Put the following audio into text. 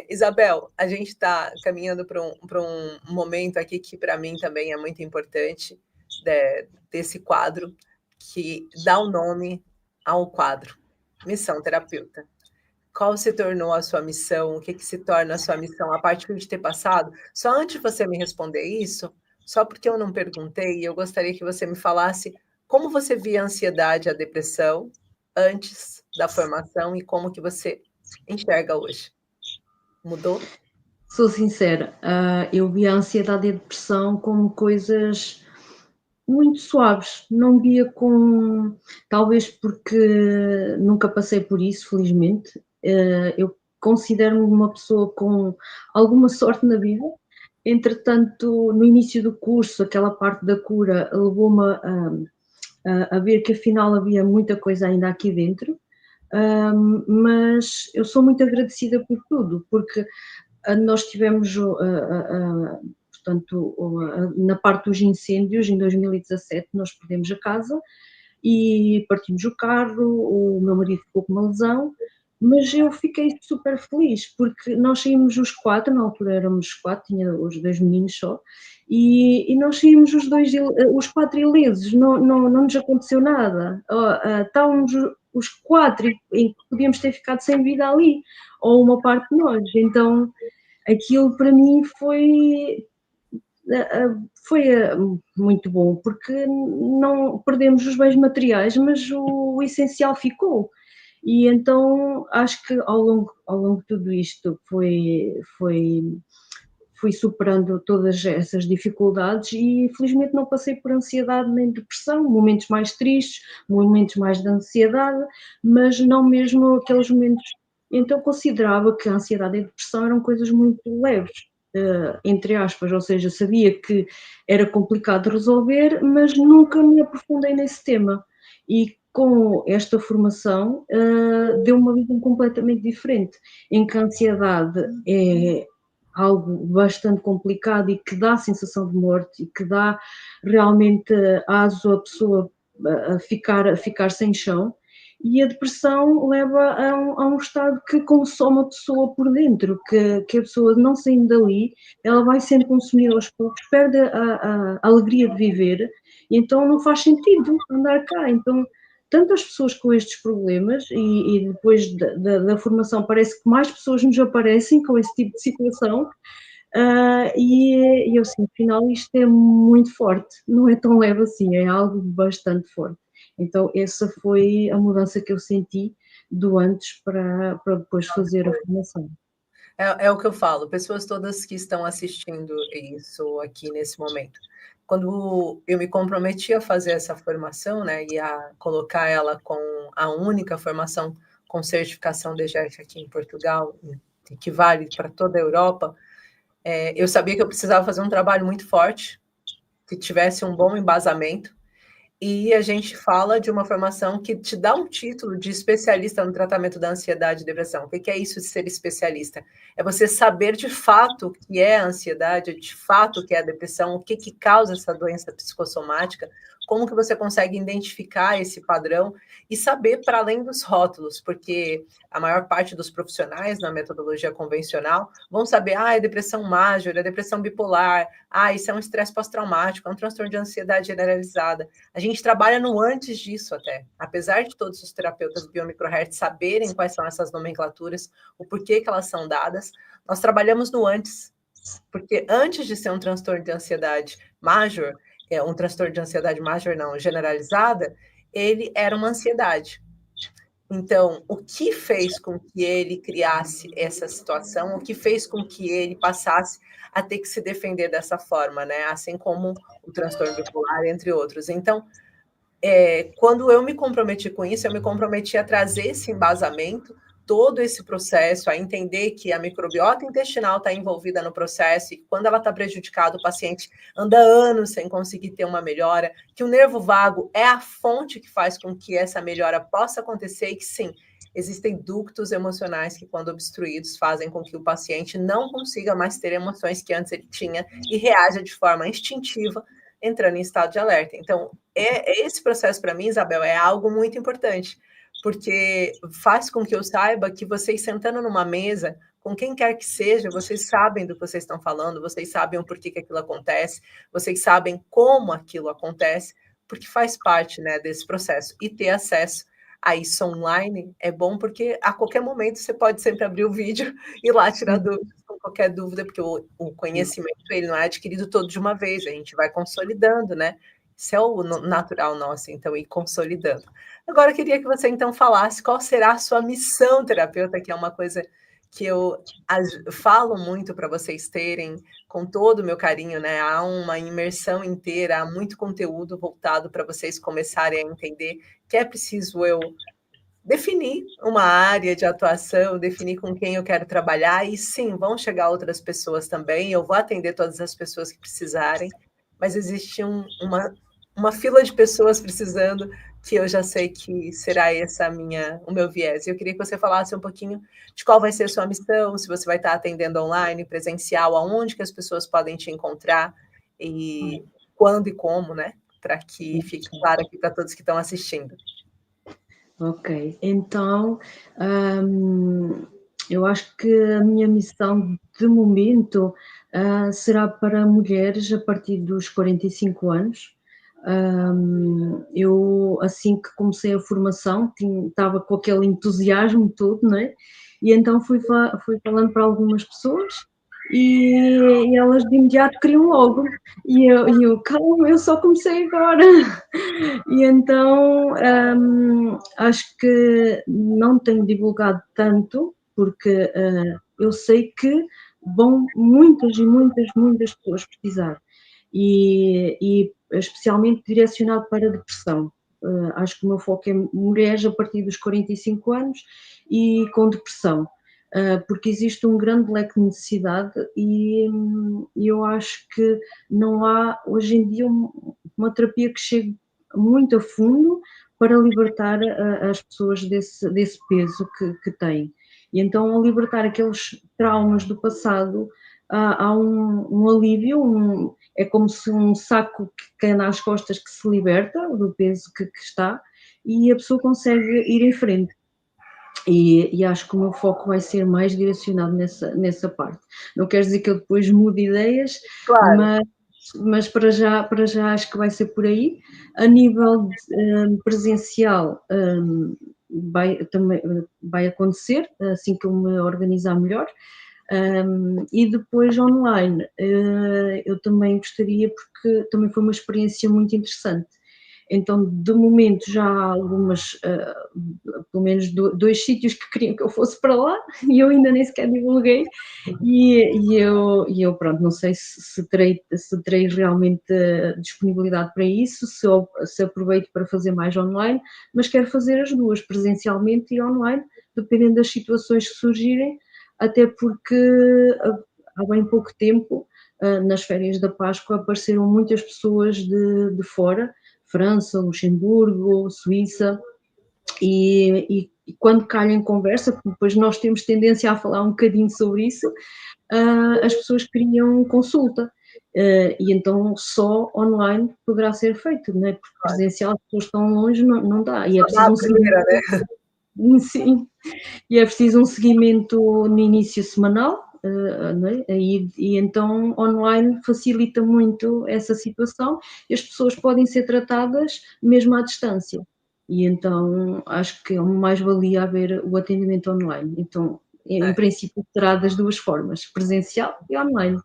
Isabel, a gente está caminhando para um momento aqui que para mim também é muito importante, desse quadro, que dá o nome ao quadro, Missão Terapeuta. Qual se tornou a sua missão? O que se torna a sua missão a partir de ter passado? Só antes de você me responder isso, só porque eu não perguntei, eu gostaria que você me falasse como você via a ansiedade e a depressão antes da formação e como que você enxerga hoje. Mudou? Sou sincera, eu via a ansiedade e a depressão como coisas muito suaves, não via com. Talvez porque nunca passei por isso, felizmente. Eu considero-me uma pessoa com alguma sorte na vida. Entretanto, no início do curso, aquela parte da cura levou-me a ver que afinal havia muita coisa ainda aqui dentro. Mas eu sou muito agradecida por tudo, porque nós tivemos, portanto, na parte dos incêndios, em 2017, nós perdemos a casa e partimos o carro, o meu marido ficou com uma lesão, mas eu fiquei super feliz, porque nós saímos os quatro, na altura éramos quatro, tinha os dois meninos só, e nós saímos os quatro ilesos, não nos aconteceu nada. Estávamos os quatro em que podíamos ter ficado sem vida ali, ou uma parte de nós, então aquilo para mim foi muito bom, porque não perdemos os bens materiais, mas o essencial ficou. E então acho que ao longo de tudo isto fui superando todas essas dificuldades e felizmente não passei por ansiedade nem depressão, momentos mais tristes, momentos mais de ansiedade, mas não mesmo aqueles momentos. Então considerava que a ansiedade e a depressão eram coisas muito leves, entre aspas, ou seja, sabia que era complicado resolver, mas nunca me aprofundei nesse tema. E com esta formação deu uma visão completamente diferente, em que a ansiedade é algo bastante complicado e que dá a sensação de morte e que dá realmente aso a pessoa a ficar sem chão, e a depressão leva a um estado que consome a pessoa por dentro, que a pessoa não saindo dali, ela vai sendo consumida aos poucos, perde a alegria de viver, e então não faz sentido andar cá. Então tantas pessoas com estes problemas e depois da formação parece que mais pessoas nos aparecem com esse tipo de situação, e eu assim, afinal isto é muito forte, não é tão leve assim, é algo bastante forte. Então essa foi a mudança que eu senti do antes para depois fazer a formação. É o que eu falo, pessoas todas que estão assistindo isso aqui nesse momento. Quando eu me comprometi a fazer essa formação, né, e a colocar ela com a única formação com certificação DGEF aqui em Portugal, que vale para toda a Europa, eu sabia que eu precisava fazer um trabalho muito forte, que tivesse um bom embasamento, e a gente fala de uma formação que te dá um título de especialista no tratamento da ansiedade e depressão. O que é isso de ser especialista? É você saber de fato o que é a ansiedade, de fato o que é a depressão, o que causa essa doença psicossomática, como que você consegue identificar esse padrão e saber para além dos rótulos, porque a maior parte dos profissionais na metodologia convencional vão saber, é depressão major, é depressão bipolar, isso é um estresse pós-traumático, é um transtorno de ansiedade generalizada. A gente trabalha no antes disso até. Apesar de todos os terapeutas biomicrohertz saberem quais são essas nomenclaturas, o porquê que elas são dadas, nós trabalhamos no antes. Porque antes de ser um transtorno de ansiedade major, um transtorno de ansiedade major não, generalizada, ele era uma ansiedade. Então, o que fez com que ele criasse essa situação, o que fez com que ele passasse a ter que se defender dessa forma, né? Assim como o transtorno bipolar, entre outros. Então, quando eu me comprometi com isso, eu me comprometi a trazer esse embasamento, todo esse processo, a entender que a microbiota intestinal está envolvida no processo e quando ela está prejudicada, o paciente anda anos sem conseguir ter uma melhora, que o nervo vago é a fonte que faz com que essa melhora possa acontecer e que, sim, existem ductos emocionais que, quando obstruídos, fazem com que o paciente não consiga mais ter emoções que antes ele tinha e reaja de forma instintiva, entrando em estado de alerta. Então, esse processo, para mim, Isabel, é algo muito importante, porque faz com que eu saiba que vocês sentando numa mesa com quem quer que seja, vocês sabem do que vocês estão falando, vocês sabem o porquê que aquilo acontece, vocês sabem como aquilo acontece, porque faz parte, né, desse processo. E ter acesso a isso online é bom, porque a qualquer momento você pode sempre abrir o vídeo e lá tirar Sim, dúvidas com qualquer dúvida, porque o sim. conhecimento ele não é adquirido todo de uma vez, a gente vai consolidando, né. Isso é o natural nosso, então, ir consolidando. Agora eu queria que você então falasse qual será a sua missão terapeuta, que é uma coisa que eu falo muito para vocês terem, com todo o meu carinho, né, há uma imersão inteira, há muito conteúdo voltado para vocês começarem a entender que é preciso eu definir uma área de atuação, definir com quem eu quero trabalhar e sim, vão chegar outras pessoas também, eu vou atender todas as pessoas que precisarem, mas existe uma fila de pessoas precisando, que eu já sei que será essa a minha o meu viés. Eu queria que você falasse um pouquinho de qual vai ser a sua missão, se você vai estar atendendo online, presencial, aonde que as pessoas podem te encontrar, e quando e como, né, para que fique Sim. claro aqui para todos que estão assistindo. Ok, então, hum, eu acho que a minha missão de momento, será para mulheres a partir dos 45 anos. Eu, assim que comecei a formação, estava com aquele entusiasmo todo, não é? E então fui falando para algumas pessoas e elas de imediato queriam logo. E eu: "Calma, eu só comecei agora". E então, acho que não tenho divulgado tanto, porque, eu sei que vão muitas e muitas, muitas pessoas precisar, e especialmente direcionado para a depressão. Acho que o meu foco é mulheres a partir dos 45 anos e com depressão, porque existe um grande leque de necessidade e eu acho que não há hoje em dia uma terapia que chegue muito a fundo para libertar as pessoas desse peso que têm. E então, ao libertar aqueles traumas do passado, há um alívio, é como se um saco que cai nas costas que se liberta do peso que está e a pessoa consegue ir em frente. E acho que o meu foco vai ser mais direcionado nessa parte. Não quer dizer que eu depois mude ideias, Claro. mas para já acho que vai ser por aí. A nível presencial, também vai acontecer, assim que eu me organizar melhor. E depois online, eu também gostaria, porque também foi uma experiência muito interessante. Então, de momento, já há algumas, pelo menos dois sítios que queriam que eu fosse para lá e eu ainda nem sequer divulguei. E eu, pronto, não sei se terei realmente disponibilidade para isso, se aproveito para fazer mais online, mas quero fazer as duas, presencialmente e online, dependendo das situações que surgirem, até porque há bem pouco tempo, nas férias da Páscoa, apareceram muitas pessoas de fora, França, Luxemburgo, Suíça, e quando calha em conversa, porque depois nós temos tendência a falar um bocadinho sobre isso, as pessoas queriam consulta. E então só online poderá ser feito, não é? Porque presencial as pessoas estão longe, não dá. E é Só dá preciso a um seguimento. primeira, né. Sim, e é preciso um seguimento no início semanal, não é? E então online facilita muito essa situação e as pessoas podem ser tratadas mesmo à distância. E então acho que é uma mais-valia haver o atendimento online. Então, em É. princípio será das duas formas, presencial e online.